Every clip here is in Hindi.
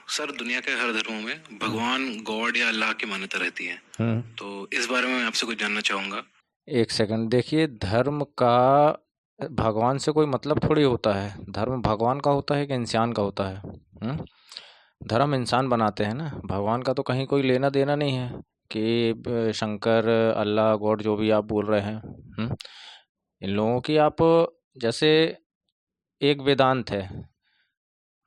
सर, दुनिया के हर धर्मों में भगवान, गॉड या अल्लाह की मान्यता रहती है। हम्म तो इस बारे में मैं आपसे कुछ जानना चाहूँगा। एक सेकंड देखिए, धर्म का भगवान से कोई मतलब थोड़ी होता है। धर्म भगवान का होता है कि इंसान का होता है? धर्म इंसान बनाते हैं ना, भगवान का तो कहीं कोई लेना देना नहीं है कि शंकर, अल्लाह, गॉड जो भी आप बोल रहे हैं। इन लोगों की आप, जैसे एक वेदांत है,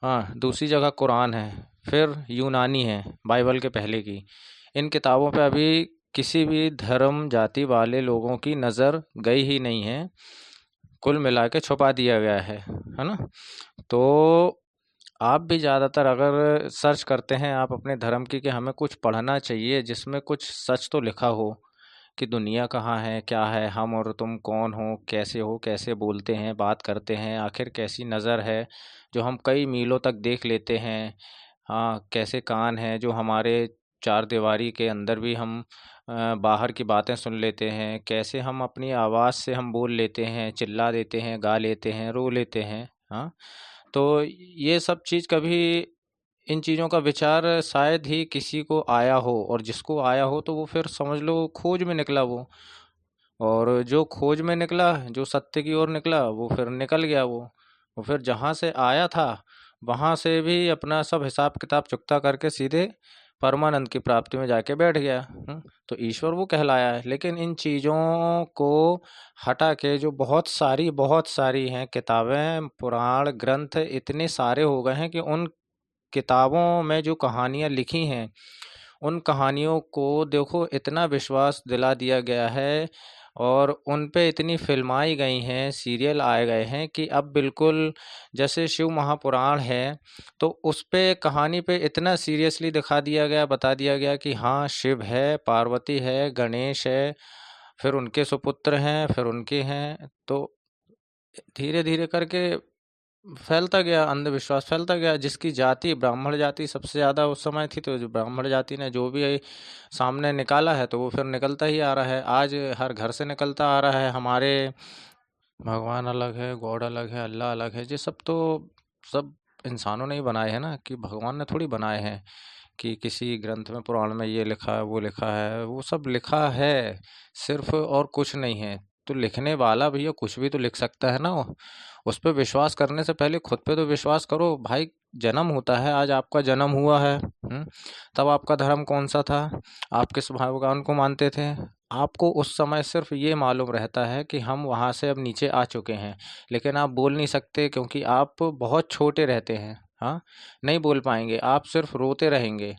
हाँ, दूसरी जगह कुरान है, फिर यूनानी है, बाइबल के पहले की। इन किताबों पे अभी किसी भी धर्म जाति वाले लोगों की नज़र गई ही नहीं है। कुल मिला के छुपा दिया गया है ना? तो आप भी ज़्यादातर अगर सर्च करते हैं आप अपने धर्म की कि हमें कुछ पढ़ना चाहिए जिसमें कुछ सच तो लिखा हो कि दुनिया कहाँ है, क्या है, हम और तुम कौन हो, कैसे बोलते हैं, बात करते हैं, आखिर कैसी नज़र है जो हम कई मीलों तक देख लेते हैं। हाँ, कैसे कान हैं जो हमारे चार दीवारी के अंदर भी हम बाहर की बातें सुन लेते हैं, कैसे हम अपनी आवाज़ से हम बोल लेते हैं, चिल्ला देते हैं, गा लेते हैं, रो लेते हैं। हाँ, तो ये सब चीज़ कभी, इन चीज़ों का विचार शायद ही किसी को आया हो, और जिसको आया हो तो वो फिर समझ लो खोज में निकला वो। और जो खोज में निकला, जो सत्य की ओर निकला, वो फिर निकल गया वो फिर जहाँ से आया था वहाँ से भी अपना सब हिसाब किताब चुकता करके सीधे परमानंद की प्राप्ति में जाके बैठ गया। तो ईश्वर वो कहलाया है। लेकिन इन चीज़ों को हटा के जो बहुत सारी हैं किताबें, पुराण ग्रंथ इतने सारे हो गए हैं कि उन किताबों में जो कहानियाँ लिखी हैं, उन कहानियों को देखो इतना विश्वास दिला दिया गया है, और उन पे इतनी फ़िल्माई गई हैं, सीरियल आए गए हैं कि अब बिल्कुल जैसे शिव महापुराण है, तो उस पे कहानी पे इतना सीरियसली दिखा दिया गया, बता दिया गया कि हाँ, शिव है, पार्वती है, गणेश है, फिर उनके सुपुत्र हैं, फिर उनके हैं। तो धीरे-धीरे करके फैलता गया, अंधविश्वास फैलता गया। जिसकी जाति ब्राह्मण जाति सबसे ज़्यादा उस समय थी, तो जो ब्राह्मण जाति ने जो भी सामने निकाला है तो वो फिर निकलता ही आ रहा है। आज हर घर से निकलता आ रहा है, हमारे भगवान अलग है, गॉड अलग है, अल्लाह अलग है। ये सब तो सब इंसानों ने ही बनाए हैं ना, कि भगवान ने थोड़ी बनाए हैं कि किसी ग्रंथ में, पुराण में ये लिखा है, वो लिखा है। वो सब लिखा है सिर्फ, और कुछ नहीं है। तो लिखने वाला भैया कुछ भी तो लिख सकता है ना। उस पे विश्वास करने से पहले खुद पे तो विश्वास करो भाई। जन्म होता है, आज आपका जन्म हुआ है, तब आपका धर्म कौन सा था? आप किस भगवान को मानते थे? आपको उस समय सिर्फ ये मालूम रहता है कि हम वहाँ से अब नीचे आ चुके हैं, लेकिन आप बोल नहीं सकते क्योंकि आप बहुत छोटे रहते हैं। हाँ, नहीं बोल पाएंगे, आप सिर्फ रोते रहेंगे।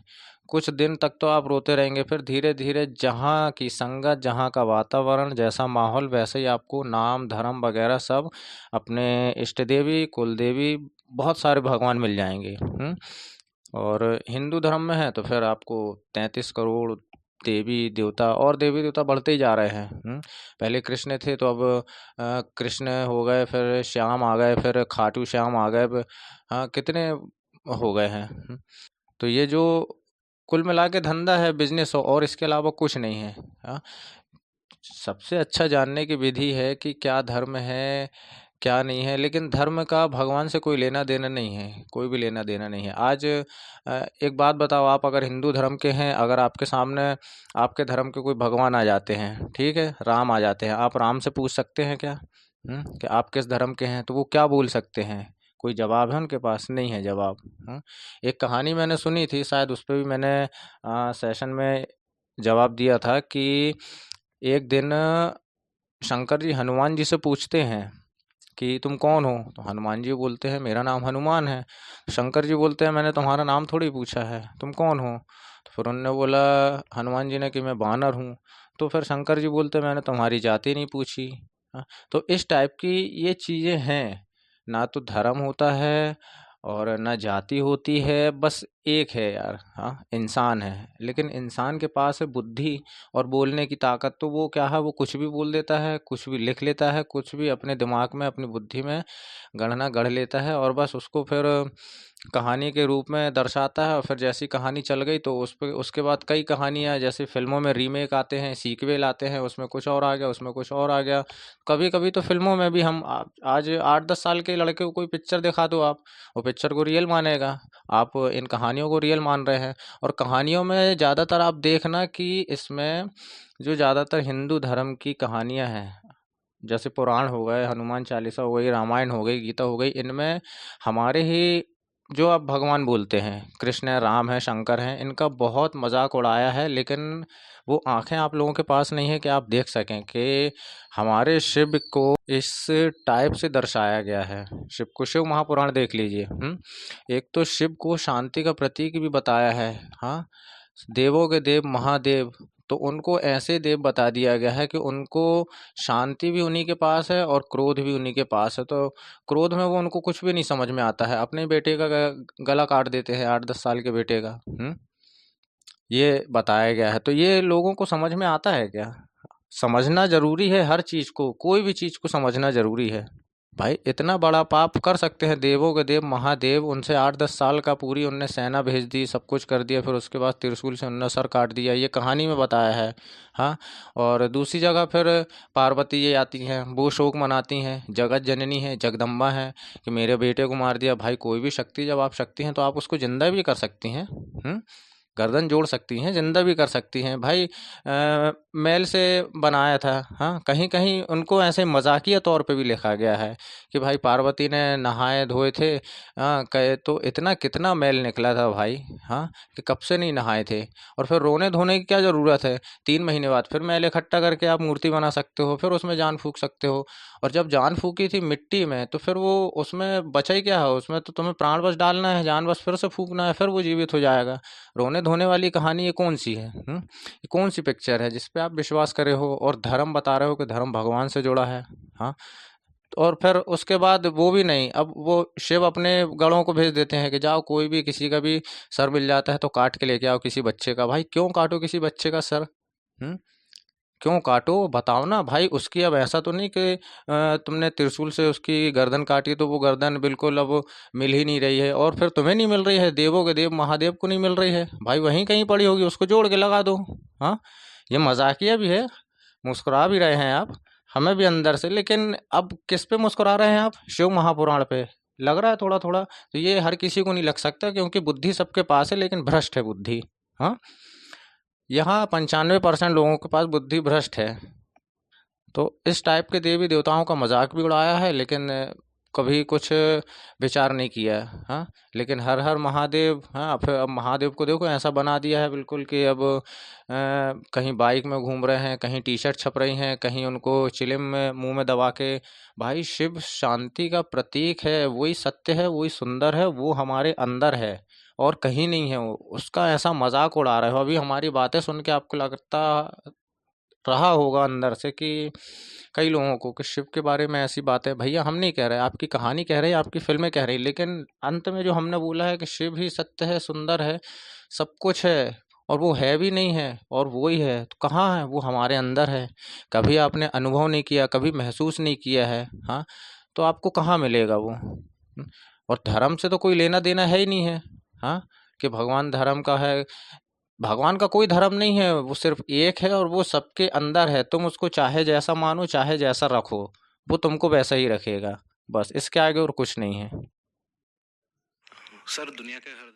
कुछ दिन तक तो आप रोते रहेंगे, फिर धीरे धीरे जहाँ की संगत, जहाँ का वातावरण, जैसा माहौल, वैसे ही आपको नाम धर्म वगैरह सब, अपने इष्ट देवी, कुल देवी, बहुत सारे भगवान मिल जाएंगे। और हिंदू धर्म में है तो फिर आपको 33 करोड़ देवी देवता, और देवी देवता बढ़ते ही जा रहे हैं। पहले कृष्ण थे तो अब कृष्ण हो गए, फिर श्याम आ गए, फिर खाटू श्याम आ गए। हाँ, कितने हो गए हैं। तो ये जो कुल मिला के धंधा है, बिजनेस हो, और इसके अलावा कुछ नहीं है। हाँ, सबसे अच्छा जानने की विधि है कि क्या धर्म है, क्या नहीं है। लेकिन धर्म का भगवान से कोई लेना देना नहीं है, कोई भी लेना देना नहीं है। आज एक बात बताओ, आप अगर हिंदू धर्म के हैं, अगर आपके सामने आपके धर्म के कोई भगवान आ जाते हैं, ठीक है, राम आ जाते हैं, आप राम से पूछ सकते हैं क्या कि आप किस धर्म के हैं? तो वो क्या बोल सकते हैं? कोई जवाब है उनके पास? नहीं है जवाब। एक कहानी मैंने सुनी थी, शायद उस पे भी मैंने सेशन में जवाब दिया था कि एक दिन शंकर जी हनुमान जी से पूछते हैं कि तुम कौन हो? तो हनुमान जी बोलते हैं मेरा नाम हनुमान है। शंकर जी बोलते हैं मैंने तुम्हारा नाम थोड़ी पूछा है, तुम कौन हो? तो फिर उन्होंने बोला, हनुमान जी ने, कि मैं बानर हूँ। तो फिर शंकर जी बोलते मैंने तुम्हारी जाति नहीं पूछी। तो इस टाइप की ये चीज़ें हैं। ना तो धर्म होता है और ना जाति होती है, बस एक है यार, हाँ, इंसान है। लेकिन इंसान के पास है बुद्धि और बोलने की ताकत। तो वो क्या है, वो कुछ भी बोल देता है, कुछ भी लिख लेता है, कुछ भी अपने दिमाग में, अपनी बुद्धि में गढ़ना गढ़ लेता है, और बस उसको फिर कहानी के रूप में दर्शाता है। और फिर जैसी कहानी चल गई तो उस पे उसके बाद कई कहानियाँ, जैसे फिल्मों में रीमेक आते हैं, सीक्वल आते हैं, उसमें कुछ और आ गया, उसमें कुछ और आ गया। कभी कभी तो फिल्मों में भी हम आज 8-10 साल के लड़के को कोई पिक्चर दिखा दो आप, वो पिक्चर को रियल मानेगा। आप इन कहानियों कहानियों को रियल मान रहे हैं। और कहानियों में ज़्यादातर आप देखना कि इसमें जो ज़्यादातर हिंदू धर्म की कहानियाँ हैं, जैसे पुराण हो गए, हनुमान चालीसा हो गई, रामायण हो गई, गीता हो गई, इनमें हमारे ही जो आप भगवान बोलते हैं, कृष्ण है, राम है, शंकर हैं, इनका बहुत मजाक उड़ाया है। लेकिन वो आंखें आप लोगों के पास नहीं है कि आप देख सकें कि हमारे शिव को इस टाइप से दर्शाया गया है। शिव को शिव महापुराण देख लीजिए। एक तो शिव को शांति का प्रतीक भी बताया है। हाँ, देवों के देव महादेव, तो उनको ऐसे देव बता दिया गया है कि उनको शांति भी उन्हीं के पास है और क्रोध भी उन्हीं के पास है। तो क्रोध में वो उनको कुछ भी नहीं समझ में आता है, अपने बेटे का गला काट देते हैं, 8-10 साल के बेटे का। ये बताया गया है। तो ये लोगों को समझ में आता है क्या? समझना जरूरी है, हर चीज को, कोई भी चीज को समझना जरूरी है। भाई इतना बड़ा पाप कर सकते हैं देवों के देव महादेव, उनसे 8-10 साल का पूरी उनने सेना भेज दी, सब कुछ कर दिया, फिर उसके बाद त्रिशूल से उनने सर काट दिया, ये कहानी में बताया है। हाँ, और दूसरी जगह फिर पार्वती ये आती हैं, वो शोक मनाती हैं, जगत जननी है, जगदम्बा है, कि मेरे बेटे को मार दिया। भाई कोई भी शक्ति, जब आप शक्ति हैं तो आप उसको जिंदा भी कर सकती हैं। गर्दन जोड़ सकती हैं, जिंदा भी कर सकती हैं। भाई मैल से बनाया था। हाँ, कहीं कहीं उनको ऐसे मजाकिया तौर पे भी लिखा गया है कि भाई पार्वती ने नहाए धोए थे, हाँ, कहे तो इतना कितना मैल निकला था भाई। हाँ, कि कब से नहीं नहाए थे, और फिर रोने धोने की क्या ज़रूरत है? 3 महीने बाद फिर मैल इकट्ठा करके आप मूर्ति बना सकते हो, फिर उसमें जान फूंक सकते हो। और जब जान फूकी थी मिट्टी में, तो फिर वो उसमें बचा ही क्या है? उसमें तो तुम्हें प्राण बस डालना है, जान बस फिर से फूकना है, फिर वो जीवित हो जाएगा। रोने धोने वाली कहानी ये कौन सी है? ये कौन सी पिक्चर है जिस पे आप विश्वास करे हो और धर्म बता रहे हो कि धर्म भगवान से जुड़ा है? हाँ, और फिर उसके बाद वो भी नहीं, अब वो शिव अपने गढ़ों को भेज देते हैं कि जाओ, कोई भी किसी का भी सर मिल जाता है तो काट के लेके आओ किसी बच्चे का। भाई क्यों काटो किसी बच्चे का सर? हम्म क्यों काटो? बताओ ना भाई। उसकी अब ऐसा तो नहीं कि तुमने त्रिशूल से उसकी गर्दन काटी तो वो गर्दन बिल्कुल अब मिल ही नहीं रही है, और फिर तुम्हें नहीं मिल रही है, देवों के देव महादेव को नहीं मिल रही है। भाई वहीं कहीं पड़ी होगी, उसको जोड़ के लगा दो। हाँ, ये मजाकिया भी है, मुस्कुरा भी रहे हैं आप, हमें भी अंदर से। लेकिन अब किस पे मुस्कुरा रहे हैं आप? शिव महापुराण पे लग रहा है थोड़ा थोड़ा। तो ये हर किसी को नहीं लग सकता, क्योंकि बुद्धि सबके पास है, लेकिन भ्रष्ट है बुद्धि। हाँ, यहाँ 95% लोगों के पास बुद्धि भ्रष्ट है। तो इस टाइप के देवी देवताओं का मजाक भी उड़ाया है, लेकिन कभी कुछ विचार नहीं किया है। हाँ, लेकिन हर हर महादेव। हाँ, फिर अब महादेव को देखो ऐसा बना दिया है बिल्कुल कि अब कहीं बाइक में घूम रहे हैं, कहीं टी शर्ट छप रही हैं, कहीं उनको चिलिम में मुंह में दबा के। भाई शिव शांति का प्रतीक है, वही सत्य है, वही सुंदर है, वो हमारे अंदर है और कहीं नहीं है। वो उसका ऐसा मजाक उड़ा रहे हो। अभी हमारी बातें सुन के आपको लगता रहा होगा अंदर से कि कई लोगों को कि शिव के बारे में ऐसी बातें। भैया हम नहीं कह रहे, आपकी कहानी कह रही है, आपकी फिल्में कह रही, लेकिन अंत में जो हमने बोला है कि शिव ही सत्य है, सुंदर है, सब कुछ है, और वो है भी नहीं है और वो ही है, तो कहाँ है? वो हमारे अंदर है। कभी आपने अनुभव नहीं किया, कभी महसूस नहीं किया है। हाँ, तो आपको कहाँ मिलेगा वो? और धर्म से तो कोई लेना देना है ही नहीं है। हाँ, कि भगवान धर्म का है, भगवान का कोई धर्म नहीं है, वो सिर्फ एक है और वो सबके अंदर है। तुम उसको चाहे जैसा मानो, चाहे जैसा रखो, वो तुमको वैसा ही रखेगा। बस इसके आगे और कुछ नहीं है। सर दुनिया के हर